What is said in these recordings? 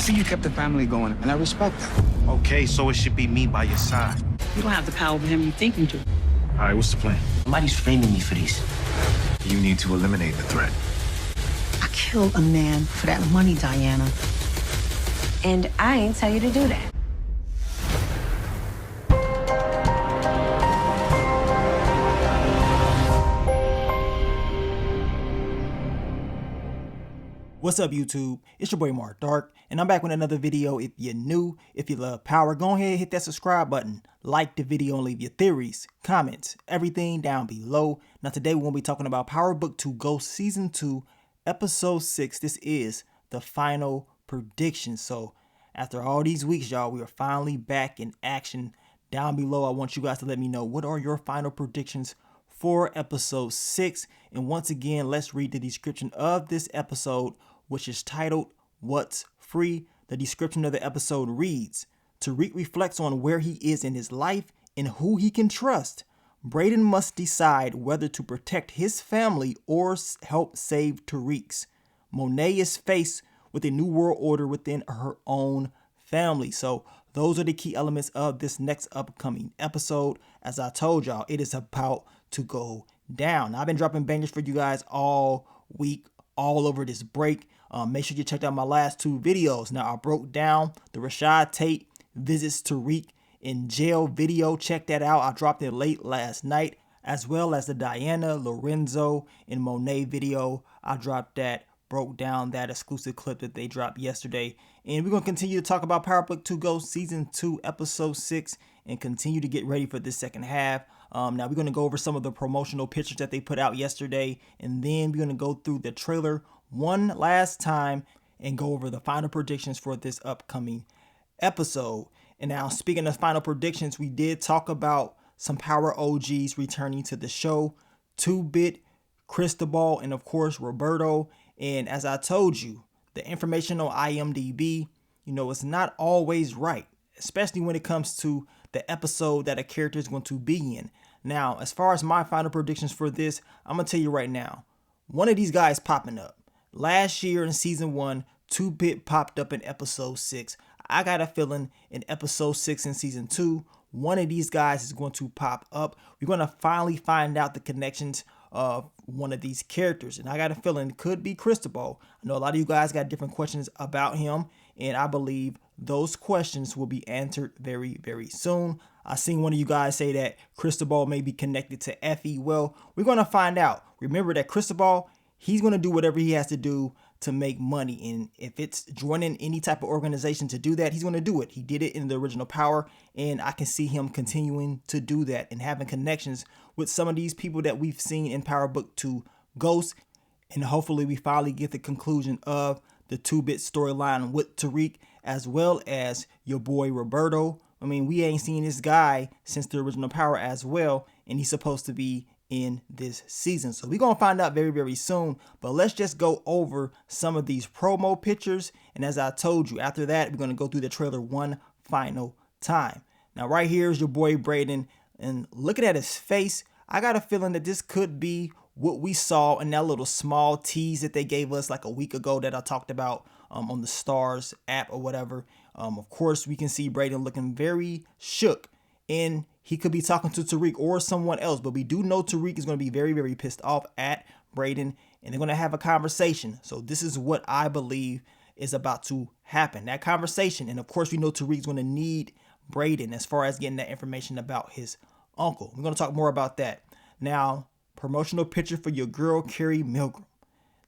See, you kept the family going, and I respect that. Okay, so it should be me by your side. You don't have the power over him you think you do. All right, what's the plan? Somebody's framing me for this. You need to eliminate the threat. I killed a man for that money, Diana. And I ain't tell you to do that. What's up, YouTube? It's your boy MarcDark, and I'm back with another video. If you're new, if you love power, go ahead and hit that subscribe button, like the video, and leave your theories, comments, everything down below. Now today we're going to be talking about Power Book 2 Ghost Season 2, Episode 6. This is the final prediction. So after all these weeks, y'all, we are finally back in action. Down below, I want you guys to let me know what are your final predictions for Episode 6. And once again, let's read the description of this episode, which is titled, What's Free? The description of the episode reads, Tariq reflects on where he is in his life and who he can trust. Brayden must decide whether to protect his family or help save Tariq's. Monet is faced with a new world order within her own family. So those are the key elements of this next upcoming episode. As I told y'all, it is about to go down. I've been dropping bangers for you guys all week, all over this break. Make sure you check out my last two videos. Now, I broke down the Rashad Tate visits Tariq in jail video. Check that out. I dropped it late last night, as well as the Diana, Lorenzo, and Monet video. I dropped that, broke down that exclusive clip that they dropped yesterday. And we're going to continue to talk about Power Book 2 Ghost Season 2, Episode 6, and continue to get ready for this second half. Now, we're going to go over some of the promotional pictures that they put out yesterday, and then we're going to go through the trailer one last time and go over the final predictions for this upcoming episode. And now, speaking of final predictions, we did talk about some Power OGs returning to the show. 2-Bit, Cristobal, and of course, Roberto. And as I told you, the information on IMDb, it's not always right, especially when it comes to the episode that a character is going to be in. Now, as far as my final predictions for this, I'm going to tell you right now, one of these guys popping up. Last year in Season 1, 2-Bit popped up in Episode 6. I got a feeling in Episode 6 in Season 2, one of these guys is going to pop up. We're going to finally find out the connections of one of these characters. And I got a feeling it could be Cristobal. I know a lot of you guys got different questions about him, and I believe those questions will be answered very, very soon. I seen one of you guys say that Cristobal may be connected to Effie. Well, we're going to find out. Remember that Cristobal, he's going to do whatever he has to do to make money. And if it's joining any type of organization to do that, he's going to do it. He did it in the original Power, and I can see him continuing to do that and having connections with some of these people that we've seen in Power Book 2 Ghost. And hopefully we finally get the conclusion of the 2-Bit storyline with Tariq, as well as your boy Roberto. I mean, we ain't seen this guy since the original Power as well, and he's supposed to be in this season. So we're going to find out very, very soon. But let's just go over some of these promo pictures. And as I told you, after that, we're going to go through the trailer one final time. Now, right here is your boy Brayden. And looking at his face, I got a feeling that this could be what we saw in that little small tease that they gave us like a week ago that I talked about on the STARZ app or whatever. Of course, we can see Brayden looking very shook, and he could be talking to Tariq or someone else, but we do know Tariq is going to be very, very pissed off at Brayden, and they're going to have a conversation. So this is what I believe is about to happen, that conversation. And of course, we know Tariq's going to need Brayden as far as getting that information about his uncle. We're going to talk more about that. Now, promotional picture for your girl, Carrie Milgram.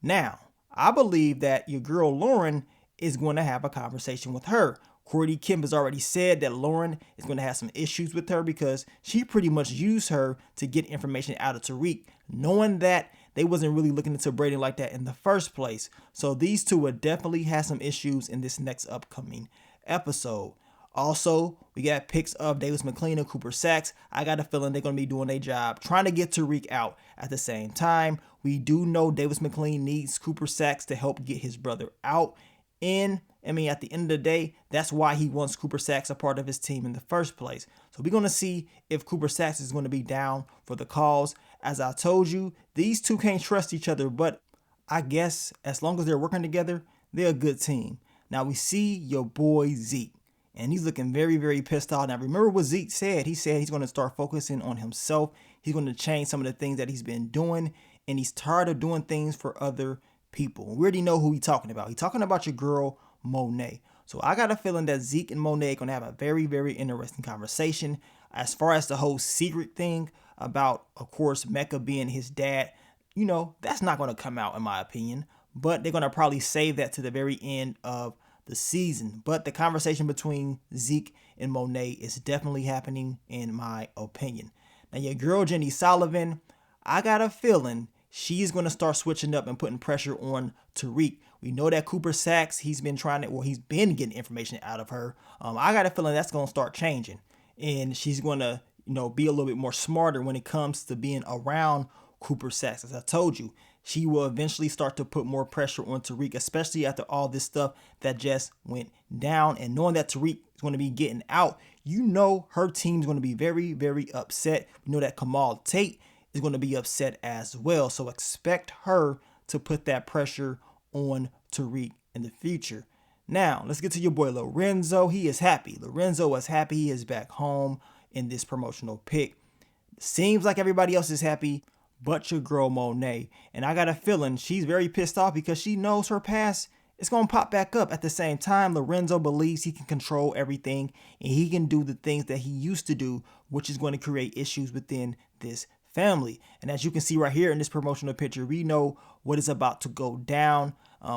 Now, I believe that your girl, Lauren, is going to have a conversation with her. Cordy Kim has already said that Lauren is going to have some issues with her because she pretty much used her to get information out of Tariq, knowing that they wasn't really looking into Brayden like that in the first place. So these two will definitely have some issues in this next upcoming episode. Also, we got pics of Davis McLean and Cooper Saxe. I got a feeling they're going to be doing their job, trying to get Tariq out. At the same time, we do know Davis McLean needs Cooper Saxe to help get his brother out. And I mean, at the end of the day, that's why he wants Cooper Saxe a part of his team in the first place. So we're going to see if Cooper Saxe is going to be down for the cause. As I told you, these two can't trust each other, but I guess as long as they're working together, they're a good team. Now we see your boy Zeke, and he's looking very, very pissed off. Now remember what Zeke said. He said he's going to start focusing on himself. He's going to change some of the things that he's been doing, and he's tired of doing things for other people. We already know who he's talking about. He's talking about your girl, Monet. So I got a feeling that Zeke and Monet are going to have a very, very interesting conversation. As far as the whole secret thing about, of course, Mecca being his dad, you know, that's not going to come out in my opinion. But they're going to probably save that to the very end of the season. But the conversation between Zeke and Monet is definitely happening in my opinion. Now your girl, Jenny Sullivan, I got a feeling she's going to start switching up and putting pressure on TARIQ. We know that Cooper Saxe, he's been getting information out of her. I got a feeling that's going to start changing. And she's going to, you know, be a little bit more smarter when it comes to being around Cooper Saxe. As I told you, she will eventually start to put more pressure on TARIQ, especially after all this stuff that just went down. And knowing that TARIQ is going to be getting out, you know her team's going to be very, very upset. You know that Kamal Tate is going to be upset as well. So expect her to put that pressure on TARIQ in the future. Now, let's get to your boy Lorenzo. He is happy. Lorenzo is happy. He is back home in this promotional pic. Seems like everybody else is happy but your girl Monet. And I got a feeling she's very pissed off because she knows her past is going to pop back up. At the same time, Lorenzo believes he can control everything and he can do the things that he used to do, which is going to create issues within this family. And as you can see right here in this promotional picture, we know what is about to go down.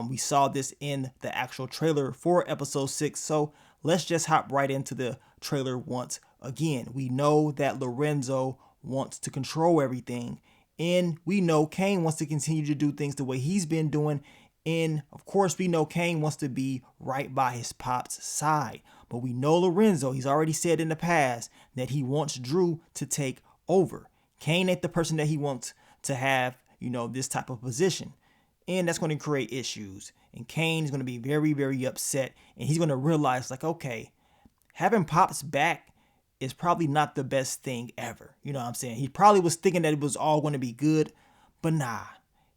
We saw this in the actual trailer for episode 6. So let's just hop right into the trailer once again. We know that Lorenzo wants to control everything. And we know Kane wants to continue to do things the way he's been doing. And of course, we know Kane wants to be right by his pop's side. But we know Lorenzo, he's already said in the past that he wants Drew to take over. Kane ain't the person that he wants to have, you know, this type of position. And that's going to create issues. And Kane is going to be very, very upset. And he's going to realize, like, okay, having Pops back is probably not the best thing ever. You know what I'm saying? He probably was thinking that it was all going to be good. But nah,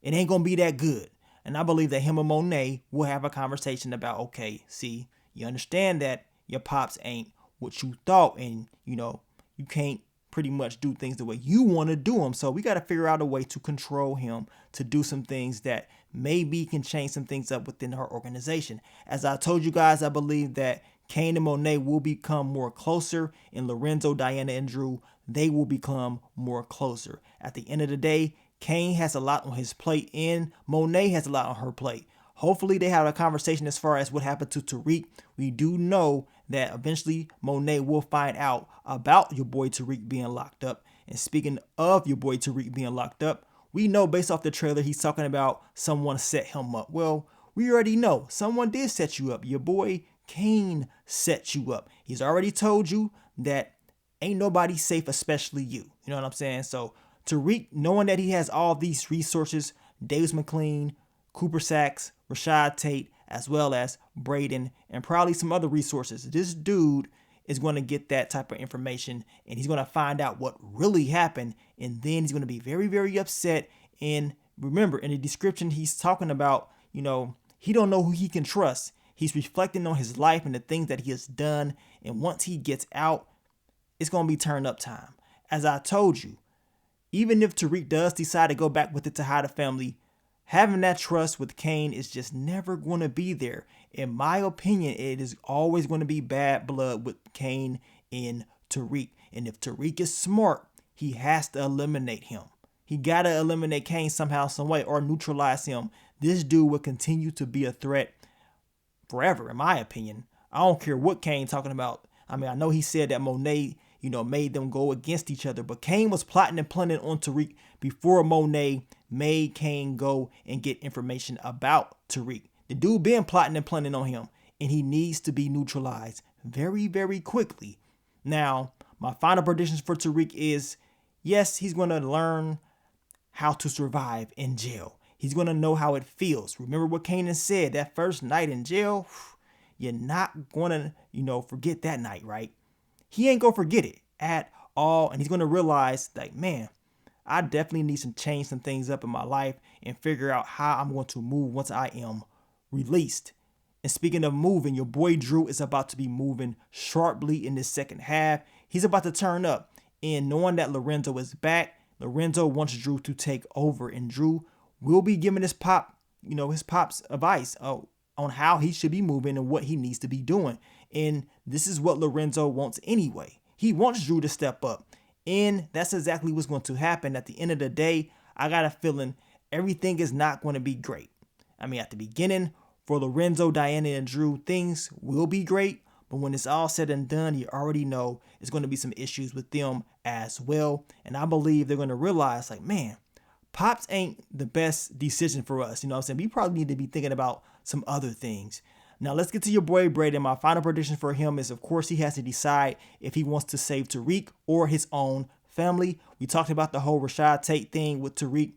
it ain't going to be that good. And I believe that him and Monet will have a conversation about, okay, see, you understand that your Pops ain't what you thought. And, you know, you can't pretty much do things the way you want to do them. So we got to figure out a way to control him, to do some things that maybe can change some things up within our organization. As I told you guys, I believe that Kane and Monet will become more closer, and Lorenzo, Diana, and Drew, they will become more closer. At the end of the day, Kane has a lot on his plate and Monet has a lot on her plate. Hopefully they have a conversation as far as what happened to TARIQ. We do know that eventually Monet will find out about your boy TARIQ being locked up. And speaking of your boy TARIQ being locked up, we know based off the trailer he's talking about someone set him up. Well, we already know someone did set you up. Your boy Kane set you up. He's already told you that ain't nobody safe, especially you. You know what I'm saying? So TARIQ, knowing that he has all these resources, Davis McLean, Cooper Saxe, Rashad Tate, as well as Braden, and probably some other resources. This dude is going to get that type of information and he's going to find out what really happened. And then he's going to be very, very upset. And remember, in the description, he's talking about, you know, he don't know who he can trust. He's reflecting on his life and the things that he has done. And once he gets out, it's going to be turn up time. As I told you, even if TARIQ does decide to go back with it to hide the family, having that trust with Kane is just never going to be there. In my opinion, it is always going to be bad blood with Kane and TARIQ. And if TARIQ is smart, he has to eliminate him. He got to eliminate Kane somehow, some way, or neutralize him. This dude will continue to be a threat forever, in my opinion. I don't care what Kane talking about. I mean, I know he said that Monet, you know, made them go against each other, but Kane was plotting and planning on TARIQ before Monet made Kane go and get information about TARIQ. The dude been plotting and planning on him, and he needs to be neutralized very, very quickly. Now, my final predictions for TARIQ is, yes, he's going to learn how to survive in jail. He's going to know how it feels. Remember what Kanan said, that first night in jail, you're not going to, you know, forget that night, right? He ain't going to forget it at all. And he's going to realize, like, man, I definitely need to change some things up in my life and figure out how I'm going to move once I am released. And speaking of moving, your boy Drew is about to be moving sharply in this second half. He's about to turn up. And knowing that Lorenzo is back, Lorenzo wants Drew to take over. And Drew will be giving his pops advice on how he should be moving and what he needs to be doing. And this is what Lorenzo wants anyway. He wants Drew to step up. And that's exactly what's going to happen. At the end of the day, I got a feeling everything is not going to be great. I mean, at the beginning, for Lorenzo, Diana, and Drew, things will be great. But when it's all said and done, you already know it's going to be some issues with them as well. And I believe they're going to realize, like, man, Pops ain't the best decision for us. You know what I'm saying? We probably need to be thinking about some other things. Now, let's get to your boy Brayden. My final prediction for him is, of course, he has to decide if he wants to save TARIQ or his own family. We talked about the whole Rashad Tate thing with TARIQ.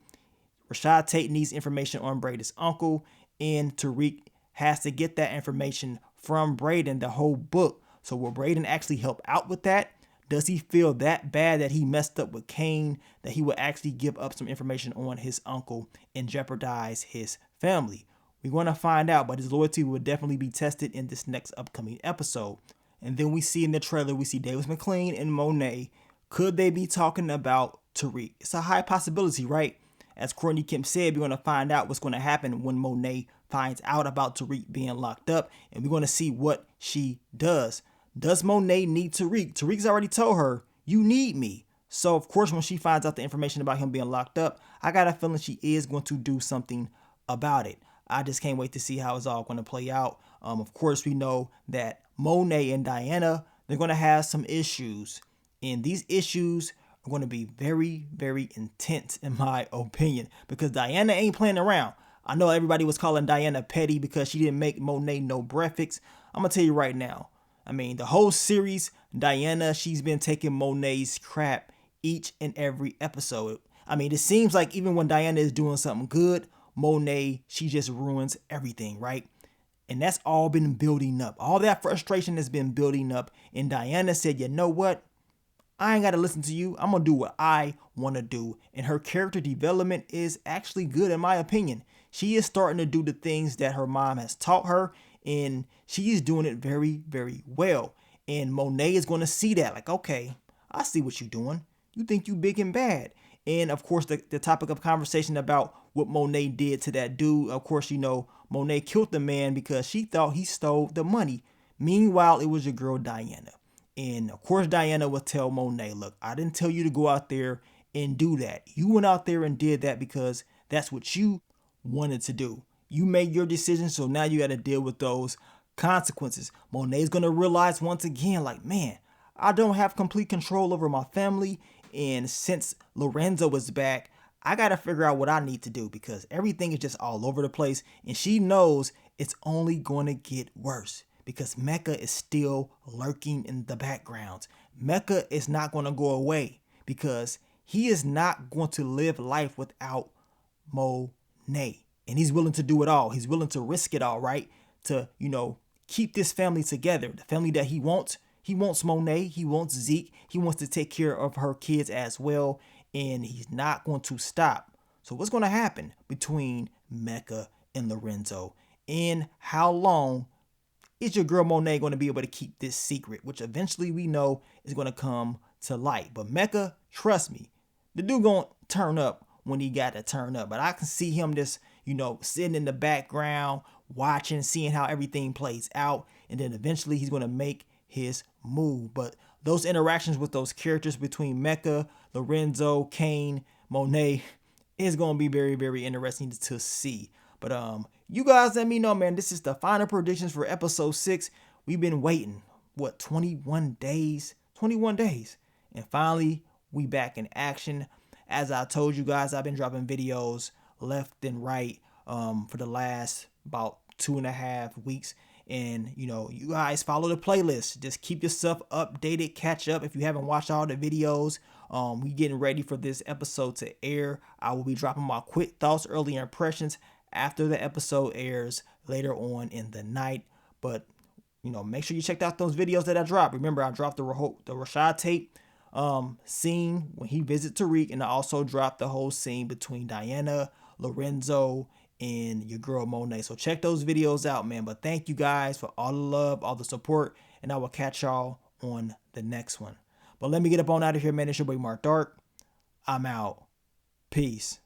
Rashad Tate needs information on Brayden's uncle, and TARIQ has to get that information from Brayden, the whole book. So will Brayden actually help out with that? Does he feel that bad that he messed up with Kane that he will actually give up some information on his uncle and jeopardize his family? We're going to find out, but his loyalty will definitely be tested in this next upcoming episode. And then we see in the trailer, we see Davis McLean and Monet. Could they be talking about TARIQ? It's a high possibility, right? As Courtney Kemp said, we're going to find out what's going to happen when Monet finds out about TARIQ being locked up, and we're going to see what she does. Does Monet need TARIQ? TARIQ's already told her, you need me. So, of course, when she finds out the information about him being locked up, I got a feeling she is going to do something about it. I just can't wait to see how it's all going to play out. Of course, we know that Monet and Diana, they're going to have some issues, and these issues are going to be very, very intense in my opinion, because Diana ain't playing around. I know everybody was calling Diana petty because she didn't make Monet no breakfast. I'm going to tell you right now. I mean, the whole series, Diana, she's been taking Monet's crap each and every episode. I mean, it seems like even when Diana is doing something good, Monet, she just ruins everything, right? And that's all been building up. All that frustration has been building up. And Diana said, you know what? I ain't got to listen to you. I'm going to do what I want to do. And her character development is actually good in my opinion. She is starting to do the things that her mom has taught her, and she is doing it very, very well. And Monet is going to see that, like, okay, I see what you're doing. You think you big and bad. And of course, the topic of conversation about what Monet did to that dude. Of course, you know, Monet killed the man because she thought he stole the money. Meanwhile, it was your girl Diana. And of course, Diana would tell Monet, look, I didn't tell you to go out there and do that. You went out there and did that because that's what you wanted to do. You made your decision, so now you got to deal with those consequences. Monet's going to realize once again, like, man, I don't have complete control over my family. And since Lorenzo is back, I got to figure out what I need to do because everything is just all over the place. And she knows it's only going to get worse because Mecca is still lurking in the background. Mecca is not going to go away because he is not going to live life without Monet. And he's willing to do it all. He's willing to risk it all, right? To, you know, keep this family together. The family that he wants. He wants Monet. He wants Zeke. He wants to take care of her kids as well. And he's not going to stop. So what's going to happen between Mecca and Lorenzo? And how long is your girl Monet going to be able to keep this secret? Which eventually we know is going to come to light. But Mecca, trust me, the dude going to turn up when he got to turn up. But I can see him just, you know, sitting in the background, watching, seeing how everything plays out. And then eventually he's going to make his move. But those interactions with those characters between Mecca, Lorenzo, Kane, Monet is going to be very, very interesting to see. But you guys let me know, man. This is the final predictions for episode 6. We've been waiting, what, 21 days? 21 days. And finally, we back in action. As I told you guys, I've been dropping videos left and right for the last about 2.5 weeks. And, you know, you guys follow the playlist. Just keep yourself updated. Catch up if you haven't watched all the videos. We getting ready for this episode to air. I will be dropping my quick thoughts, early impressions after the episode airs later on in the night. But, you know, make sure you check out those videos that I dropped. Remember, I dropped the Rashad Tate scene when he visits TARIQ. And I also dropped the whole scene between Diana, Lorenzo, and your girl Monet. So check those videos out, man. But thank you guys for all the love, all the support, and I will catch y'all on the next one. But let me get up on out of here, man. It's your boy Mark Dark. I'm out. Peace.